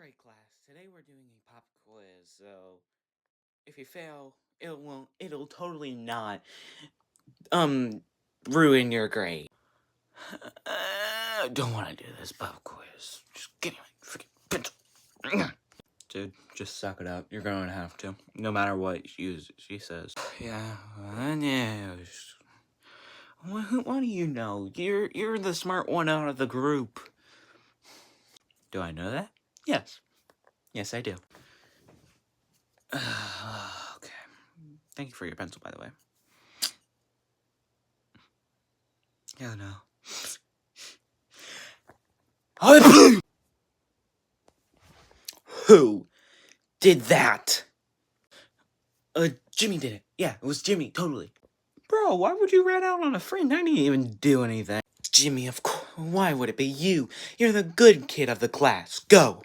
Alright class, today we're doing a pop quiz, so if you fail, it'll totally not, ruin your grade. Don't want to do this pop quiz. Just give me my freaking pencil. Dude, just suck it up. You're gonna have to. No matter what she says. Yeah. What do you know? You're the smart one out of the group. Do I know that? Yes. Yes, I do. Okay. Thank you for your pencil, by the way. Yeah, no. Who did that? Jimmy did it. Yeah, it was Jimmy, totally. Bro, why would you rat out on a friend? I didn't even do anything. Jimmy, of course. Why would it be you? You're the good kid of the class. Go.